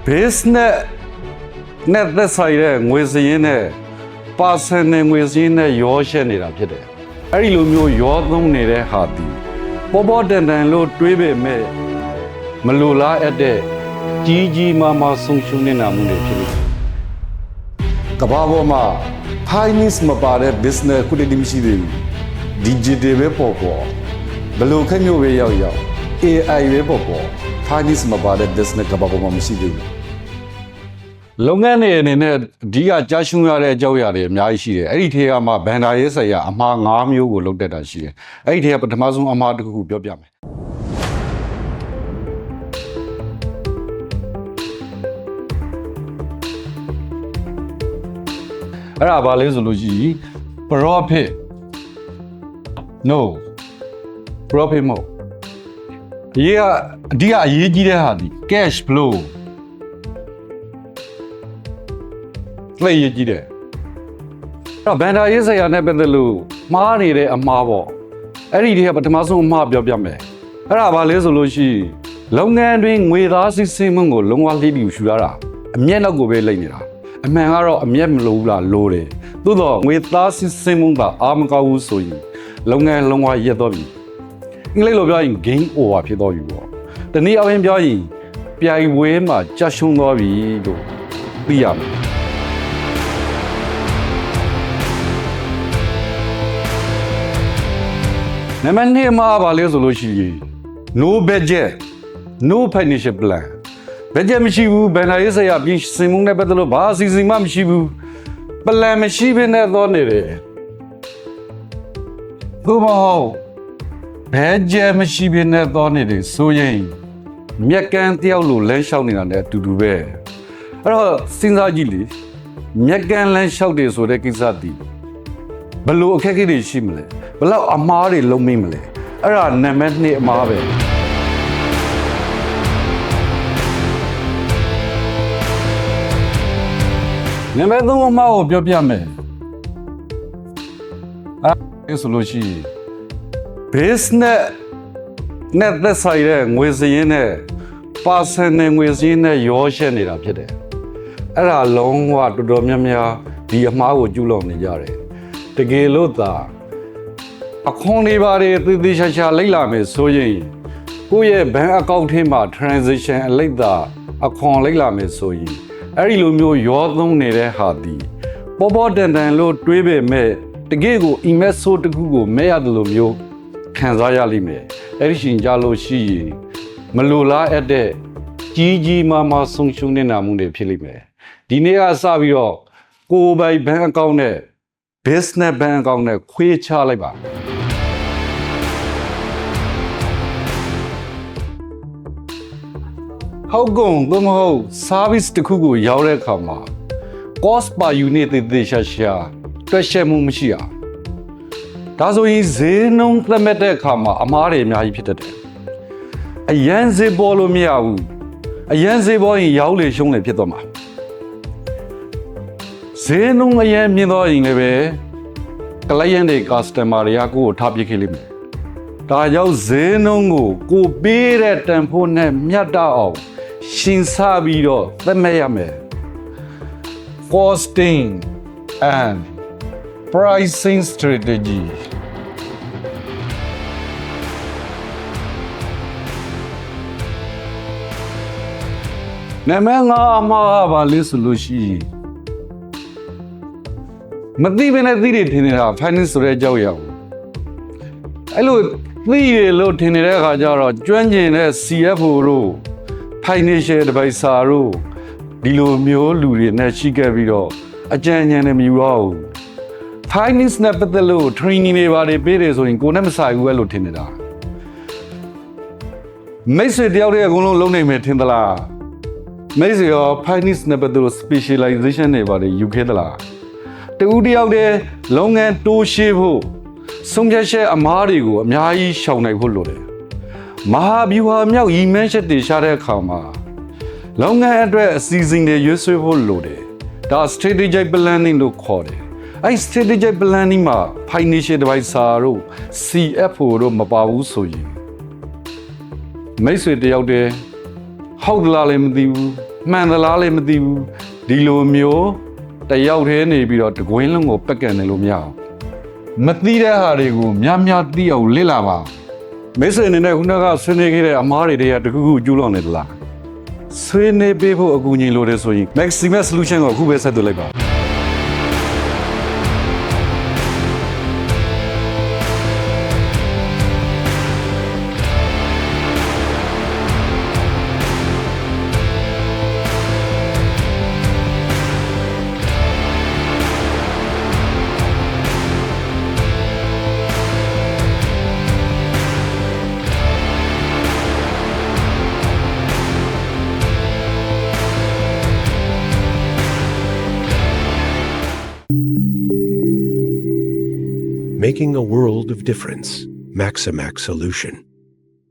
business နဲ့သက်ဆိုင်တဲ့ငွေစရင်းနဲ့ personal ငွေစရင်းနဲ့ရောရှက်နေတာဖြစ်တယ်။အဲ့ဒီလိုမျိုးရောသုံးနေတဲ့ဟာဒီပေါ်တန်လို့တွေးပေမဲ့မလိုလားအပ်တဲ့ကြီးမားမားဆုံးရှုံးနေတာမျိုးတွေဖြစ်နေတယ်။ကမ္ဘာပေါ်မှာ finance မပါတဲ့ business ခုတည်းမရှိသေးဘူး။ digital ပဲပေါ်ဘလို့ခက်မျိုးပဲရောက် AI ပဲပေါ် finance မပါတဲ့ business ကမ္ဘာပေါ်မှာမရှိသေးဘူး။လုပ်ငန်းတွေအနေနဲ့ဒီကကြားရှုံးရတဲ့အကြောင်းအရာတွေအများကြီးရှိတယ်။အဲ့ဒီထဲကမှဘန်ဒါရေးဆိုင်ရာအမှား၅မျိုးကိုလုပ်တတ်တာရှိတယ်။အဲ့ဒီထဲကပထမဆုံးအမှားတစ်ခုပြောပြမယ်။အဲ့ဒါဘာလဲဆိုလို့ရှိရင် profit no profit မဟုတ်ဒီကအဓိကအရေးကြီးတဲ့ဟာဒီ cash flow လက်ရည်ကြီးတယ်အဲ့တော့ဘန်ဒါရေးဆိုင်ရာနဲ့ပတ်သက်လို့မှားနေတဲ့အမှားပေါ့အဲ့ဒီတည်းကပထမဆုံးအမှားပြောပြမယ်အဲ့ဒါဘာလဲဆိုလို့ရှိရင်လုပ်ငန်းတွင်ငွေသားစစ်စင်မှုကိုလုံးဝလှည့်ပြီးရှူရတာအမျက်နောက်ကိုပဲလိမ့်နေတာအမှန်ကတော့အမျက်မလိုဘူးလားလိုတယ်သို့တော့ငွေသားစစ်စင်မှုကအာမကောက်ဘူးဆိုရင်လုပ်ငန်းလုံးဝရက်တော့ပြီအင်္ဂလိပ်လိုပြောရင် game over ဖြစ်တော့ပြီပေါ့တနည်းအားဖြင့်ပြောရင်ပြိုင်ပွဲမှာကြရှုံးသွားပြီလို့သိရမယ်နံပါတ်2မှာပါလဲဆိုလို့ရှိရင် no budget no financial plan budget မရှိဘူးဘန်ဒါရေးဆိုင်ရာပြင်ဆင်မှုနဲ့ပတ်သက်လို့ဘာအစီအစဉ်မှမရှိဘူး plan မရှိဘဲနဲ့တော့နေတယ်ဘုမဟုတ်budget မရှိဘဲနဲ့တော့နေတယ်ဆိုရင်မြက်ကန်းတယောက်လိုလမ်းလျှောက်နေတာနဲ့အတူတူပဲအဲ့တော့စဉ်းစားကြည့်လေမြက်ကန်းလမ်းလျှောက်တယ်ဆိုတဲ့ကိစ္စတည်ဘယ်လိုအခက်အခဲတွေရှိမလဲဘယ်လောက်အမှားတွေလုံးမိမလဲအဲ့ဒါနံပါတ်2အမှားပဲနံပါတ်3အမှားကိုပြောပြမယ်အဲ့ဆိုလို့ရှိရင် business နဲ့သက်ဆိုင်တဲ့ငွေစရင်းနဲ့ personal ငွေစရင်းနဲ့ရောရှက်နေတာဖြစ်တယ်အဲ့ဒါလုံးဝတော်တော်များများဒီအမှားကိုကျူးလွန်နေကြတယ်တကယ်လို့သာအခွန်တွေပါတယ်သေသေးချာချာလိုက်လာမယ်ဆိုရင်ကိုယ့်ရဲ့ bank account ထဲမှာ transaction အလိုက်သာအခွန်လိုက်လာမယ်ဆိုရင်အဲ့ဒီလိုမျိုးရောသုံးနေတဲ့ဟာဒီပေါ်တန်လို့တွေးပေမဲ့တကယ်ကို email ဆိုတခုကိုမဲ့ရတယ်လို့မျိုးခံစားရလိမ့်မယ်အဲ့ဒီရှင်ကြလို့ရှိရင်မလိုလားအပ်တဲ့ကြီးမားမားဆုံးရှုံးနေတာမှုတွေဖြစ်လိမ့်မယ်ဒီနေ့ကစပြီးတော့ကိုယ်ပိုင် bank account နဲ့ business bank account နဲ့ခွဲခြားလိုက်ပါဟုတ်ကုန်သို့မဟုတ် service တစ်ခုကိုရောက်တဲ့အခါမှာ cost per unit တေရှာတွက်ချက်မှုမရှိရဒါဆိုရင်ဈေးနှုန်းသတ်မှတ်တဲ့အခါမှာအမှားတွေအများကြီးဖြစ်တတ်တယ်အရန်ဈေးပေါ်လို့မရဘူးအရန်ဈေးပေါ်ရင်ရောက်လေရှုံးလေဖြစ်သွားမှာဈေးနှုန်းအရန်မြင်တော့ရင်လည်းပဲ client တွေ customer တွေကကိုယ့်ကိုထားပစ်ခဲ့လိမ့်မယ်ဒါကြောင့်ဈေးနှုန်းကိုပေးတဲ့တန်ဖိုးနဲ့မျှတအောင်ရှင်စပြီးတော့သတ်မှတ်ရမယ် costing and pricing strategy နံပါတ်5အမှားပါလေဆိုလို့ရှိရင်မသိဘဲနဲ့သိတယ်ထင်နေတာ finance ဆိုတဲ့အကြောင်းအရာအဲ့လိုသိရလို့ထင်နေတဲ့အခါကျတော့ကျွမ်းကျင်တဲ့ CFO တို့ financial advisor တို့ဒီလိုမျိုးလူတွေနဲ့ရှိခဲ့ပြီးတော့အကြံဉာဏ်နဲ့မယူတော့ဘူး finance နဲ့ပတ်သက်လို့ training တွေပါတယ်ပေးတယ်ဆိုရင်ကိုယ်နဲ့မဆိုင်ဘူးပဲလို့ထင်နေတာမိတ်ဆွေတယောက်တည်းအကုန်လုံးလုံးနိုင်မယ်ထင်သလားမိတ်ဆွေရော finance နဲ့ပတ်သက်လို့ specialization တွေပါတယ်ယူခဲ့သလားတူတယောက်တည်းလုပ်ငန်းတိုးရှင်းဖို့ဆုံးဖြတ်ချက်အမားတွေကိုအများကြီးရှောင်နိုင်ဖို့လိုတယ်မဟာဗျူဟာမြောက်ရည်မှန်းချက်တွေရှာတဲ့အခါမှာလုပ်ငန်းအတွက်အစီအစဉ်တွေရွေးချယ်ဖို့လိုတယ်ဒါ strategic planning လို့ခေါ်တယ်အဲ့ strategic planning မှာ financial advisor တို့ CFO တို့မပါဘူးဆိုရင်မိတ်ဆွေတယောက်တည်းဟုတ်လားလည်းမသိဘူး မှန်သလားလည်းမသိဘူးဒီလိုမျိုးတယောက်တည်းနေပြီးတော့တကွင်းလုံးကိုပက်ကန်နေလို့မရအောင်မသိတဲ့ဟာတွေကိုများများသိအောင်လစ်လာပါမိတ်ဆွေအနေနဲ့ခုနကဆွေးနွေးခဲ့တဲ့အမားတွေတည်းကတခုခုကျူးလွန်နေသလားဆွေးနွေးပေးဖို့အကူအညီလိုတယ်ဆိုရင် Maximum Solution ကိုအခုပဲဆက်သွယ်လိုက်ပါMaking a world of difference. Maximax Solution.